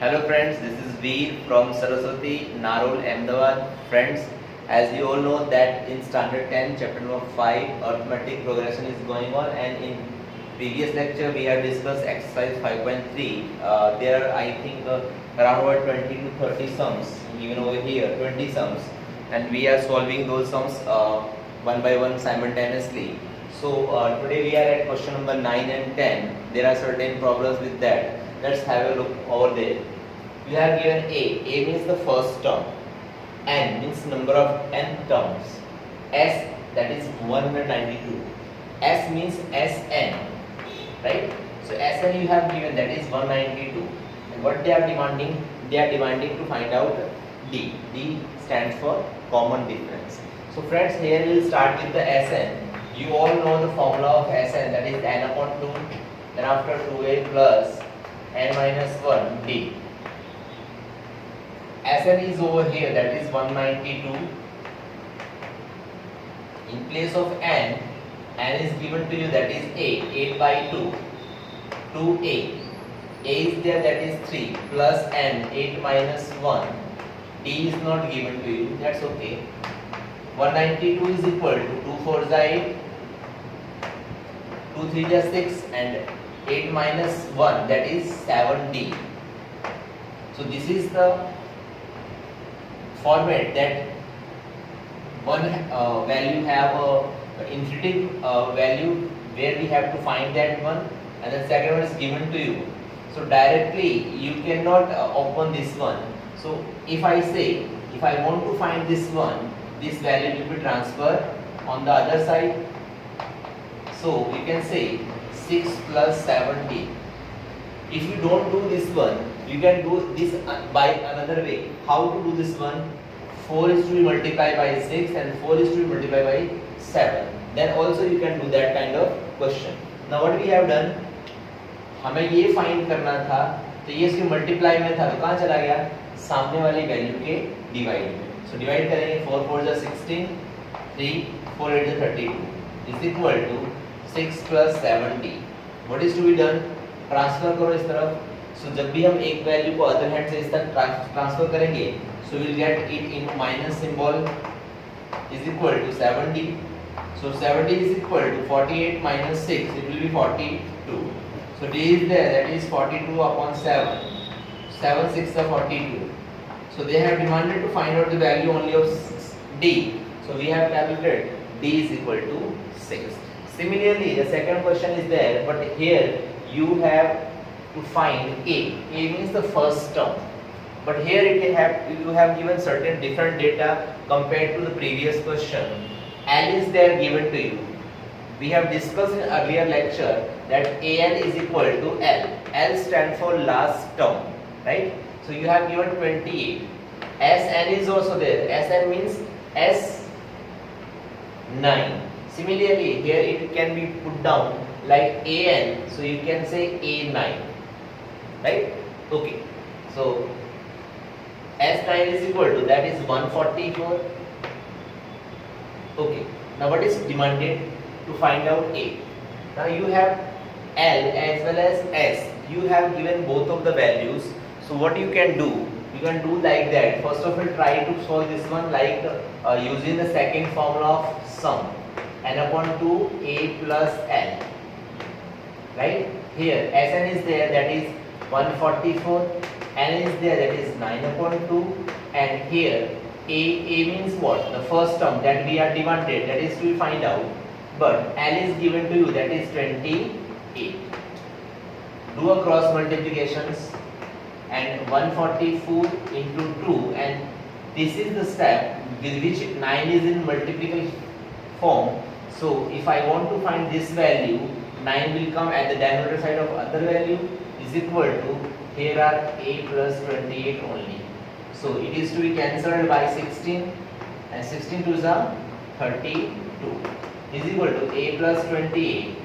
Hello friends, this is Veer from Saraswati, Narol, Ahmedabad. Friends, as you all know that in standard 10 chapter number 5 arithmetic progression is going on, and in previous lecture we have discussed exercise 5.3. There are I think around about 20 to 30 sums, even over here 20 sums, and we are solving those sums one by one simultaneously. So today we are at question number 9 and 10. There are certain problems with that. Let's have a look over there. You have given A. A means the first term. N means number of n terms. S, that is 192. S means Sn, right? So Sn you have given, that is 192. And what they are demanding? They are demanding to find out D. D stands for common difference. So friends, here we will start with the Sn. You all know the formula of Sn, that is n upon 2. Then after 2a plus n minus 1 d. Sn is over here, that is 192. In place of n is given to you, that is 8 by 2, 2a. A is there, that is 3 plus n, 8 minus 1. D is not given to you, that's okay. 192 is equal to 2 4 is 8, 2 3 is 6, and 8 minus 1, that is 7d. So this is the format that one value have a infinitive value where we have to find that one, and the second one is given to you. So directly you cannot open this one. So if I say, if I want to find this one, this value will be transferred on the other side. So we can say 6 plus 7d. If you don't do this one, you can do this by another way. How to do this one? 4 is to be multiplied by 6 and 4 is to be multiplied by 7. Then also you can do that kind of question. Now what we have done, हमें ये find करना था, तो ये इसके multiply में था, तो कहाँ चला गया? सामने वाली वैल्यू के डिवाइड में. सो डिवाइड करेंगे, 4 4 is 16, 3 4 8 is 32 is equal to 6 plus 7d. What is to be done? Transfer करो इस तरफ. सो जब भी हम एक वैल्यू को अदर हैंड से इस तरफ ट्रांसफर करेंगे, so we'll get it in minus symbol is equal to 7d. So 7d is equal to 48 minus 6, it will be 42. So d is there, that is 42 upon 7. 7 6 are 42. So they have demanded to find out the value only of d. So we have calculated d is equal to 6. Similarly, the second question is there, but here you have to find A. A means the first term. But here you have given certain different data compared to the previous question. L is there given to you. We have discussed in earlier lecture that An is equal to L. L stands for last term, right? So you have given 28. Sn is also there. Sn means S9. Similarly, here it can be put down like An, so you can say A9, right? Okay. So S9 is equal to, that is 144. Okay. Now what is demanded? To find out A. Now you have L as well as S. You have given both of the values. So what you can do? You can do like that. First of all, try to solve this one like using the second formula of sum, n upon 2 a plus l. Right? Here Sn is there, that is 144. N is there, that is 9 upon 2. And here A means what? The first term that we are demanded, that is to find out. But L is given to you, that is 28. Do a cross multiplications, and 144 into 2, and this is the step with which 9 is in multiplication form. So if I want to find this value, 9 will come at the denominator side of other value is equal to, here are a plus 28 only. So it is to be cancelled by 16, and 16 to the 32 is equal to a plus 28.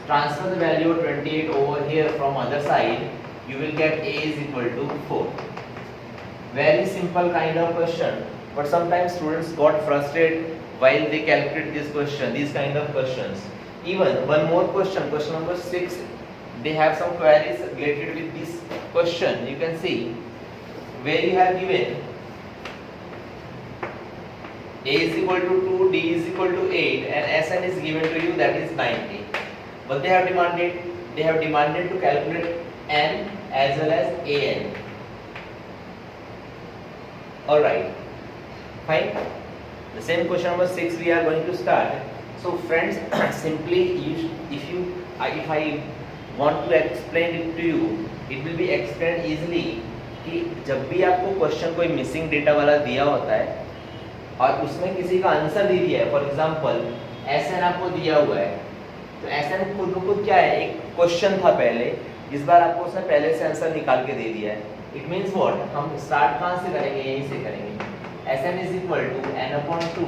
Transfer the value of 28 over here from other side, you will get a is equal to 4. Very simple kind of question, but sometimes students got frustrated while they calculate this question, these kind of questions. Even one more question, question number 6, they have some queries related with this question, you can see where you have given a is equal to 2, d is equal to 8 and Sn is given to you, that is 90. What they have demanded? They have demanded to calculate n as well as an. Alright, fine. The same question number 6 we are going to start. So friends, simply if I want to explain it to you, it will be explained easily कि जब भी आपको question कोई missing data वाला दिया होता है और उसमें किसी का आंसर दे दिया है, फॉर एग्जांपल Sn आपको दिया हुआ है, तो Sn खुद ब खुद क्या है, एक क्वेश्चन था पहले, इस बार आपको उसने पहले से आंसर निकाल के दे दिया है. इट मीन्स व्हाट, हम स्टार्ट कहाँ से करेंगे, यहीं से करेंगे. Sn is equal to n upon 2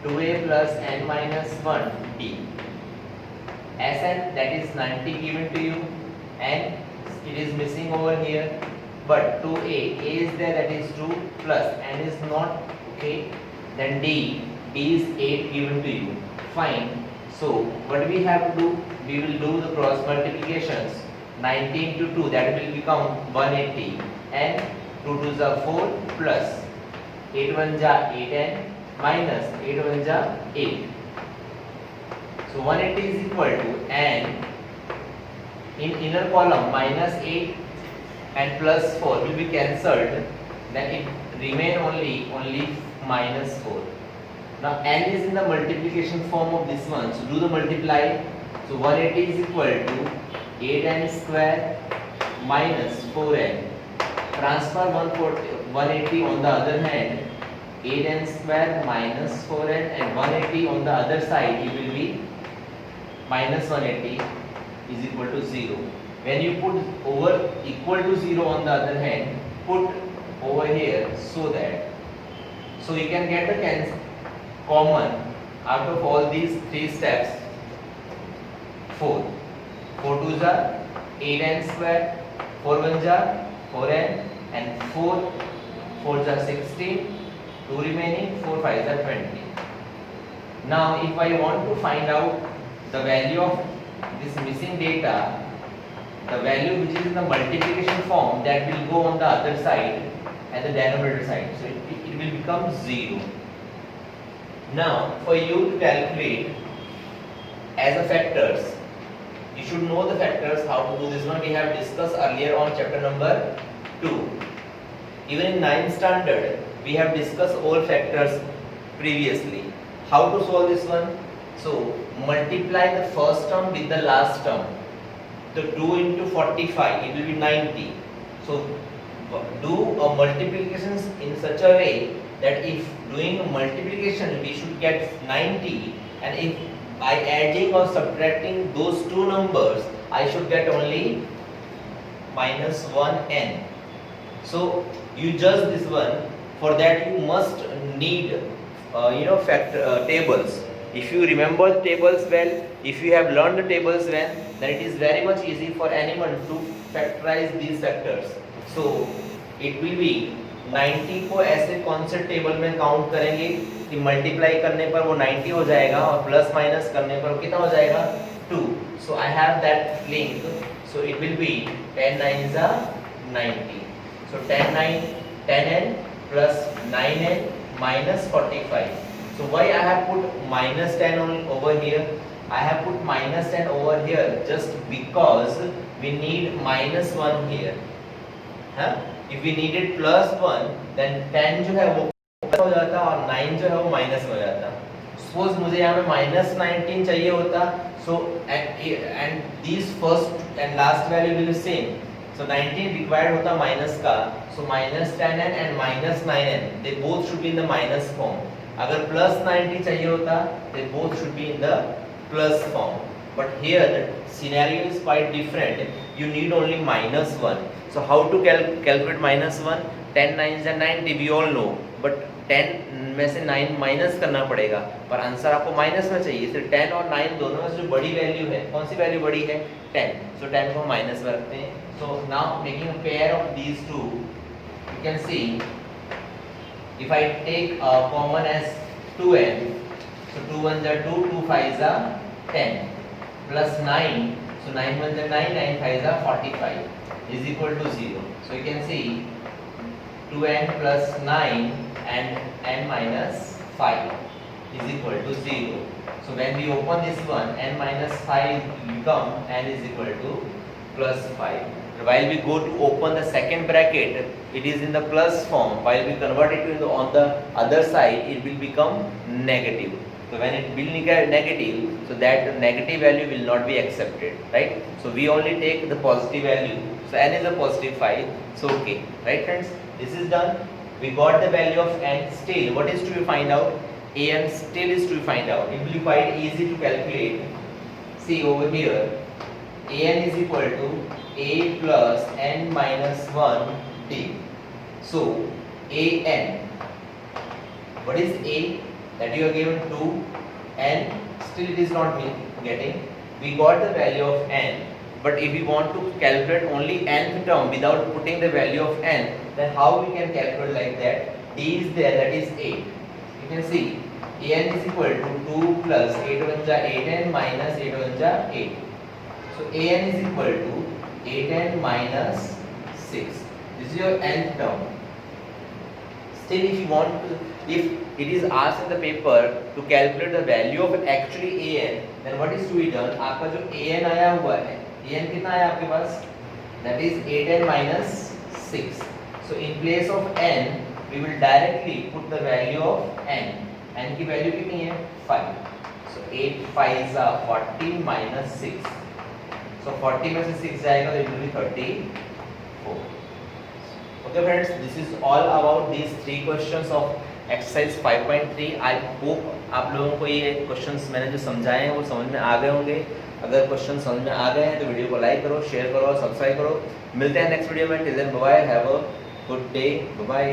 2a plus n minus 1 d. Sn, that is 90 given to you, and it is missing over here, but 2a, a is there, that is 2 plus n is not, okay, then d is 8 given to you. Fine. So what we have to do, we will do the cross multiplications. 90 into 2, that will become 180, and 2 2s are 4 plus 8 1s are 8n minus 8 1s are 8. So 180 is equal to n in inner column minus 8 and plus 4 will be cancelled, then it remain only minus 4. Now n is in the multiplication form of this one, so do the multiply. So 180 is equal to 8n square minus 4n. Transfer 180 on the other hand, 8n square minus 4n, and 180 on the other side, it will be minus 180 is equal to 0. When you put over equal to 0 on the other hand, put over here so you can get the common out of all these three steps. 4 2s are 8n square, 4 1s are 4n, and 4 4s are 16, 2 remaining, 4 5s are 20. Now if I want to find out the value of this missing data, the value which is in the multiplication form, that will go on the other side and the denominator side, so it will become 0. Now for you to calculate as a factors, you should know the factors. How to do this one we have discussed earlier on chapter number 2. Even in 9th standard we have discussed all factors previously. How to solve this one? So multiply the first term with the last term. So 2 into 45, it will be 90. So do a multiplications in such a way that if doing a multiplication we should get 90, and if by adding or subtracting those two numbers I should get only minus 1n. So you judge this one. For that you must need tables. If you remember tables well, if you have learned the tables well, then it is very much easy for anyone to factorize these factors. So it will be 90 को ऐसे कौन से table में count करेंगे कि multiply करने पर वो 90 हो जाएगा और प्लस माइनस करने पर कितना हो जाएगा 2. So I have that link. So it will be 10 9s are 90. So 10n plus 9n minus 45. So why I have put minus 10 over here? I have put minus 10 over here just because we need minus 1 here. Huh? If we needed plus 1, then 10 जो है वो plus हो जाता और 9 जो है वो minus हो जाता. Suppose मुझे यहाँ पे minus 19 चाहिए होता, so and these first and last value will be same. So 19 required होता minus का, so minus 10n and minus 9n, they both should be in the minus form. अगर plus 90 चाहिए होता, they both should be in the plus form. But here the scenario is quite different. You need only minus 1. So how to calculate minus 1? 10 9s and 90 we all know, but 10 में से 9 minus करना पड़ेगा, पर answer आपको minus में चाहिए. तो 10 और 9 दोनों में से जो बड़ी वैल्यू है, कौन सी वैल्यू बड़ी है? 10. So 10 को माइनस में रखते हैं. So now making a pair of these two, you can see if I take common as 2n, so 2 1s are 2, 2 5s are 10 plus 9. So 9 1 is 9, 9 5 is 45 is equal to 0. So you can see 2n plus 9 and n minus 5 is equal to 0. So when we open this one, n minus 5 become n is equal to plus 5. While we go to open the second bracket, it is in the plus form. While we convert it to on the other side, it will become negative. So when it will become negative, so that negative value will not be accepted, right? So we only take the positive value. So n is a positive 5. So okay, right friends? This is done. We got the value of n. Still, what is to be find out? An still is to be find out. It will be quite easy to calculate. See over here, an is equal to a plus n minus 1 d. So an, what is a? That you are given 2, n, still it is not getting. We got the value of n, but if we want to calculate only nth term without putting the value of n, then how we can calculate like that? D is there, that is 8. You can see an is equal to 2 plus 8 1 ja 8n minus 8 1 ja 8. So an is equal to 8n minus 6. This is your nth term. Still, if you want to, if it is asked in the paper to calculate the value of actually an, then what is to be done? आपका जो an आया हुआ है, an कितना आया आपके पास? That is 8n minus 6. So in place of n, we will directly put the value of n. n की value कितनी है? 5. So 8 5 are 40 minus 6. So 40 में से 6 जाएगा तो it will be 34. Okay friends, this is all about these 3 questions of exercise 5.3. I hope आप लोगों को ये questions मैंने जो समझाए हैं वो समझ में आ गए होंगे. अगर क्वेश्चन समझ में आ गए हैं तो वीडियो को लाइक करो, शेयर करो और सब्सक्राइब करो. मिलते हैं नेक्स्ट वीडियो में. Till then bye bye, have a good day, bye bye.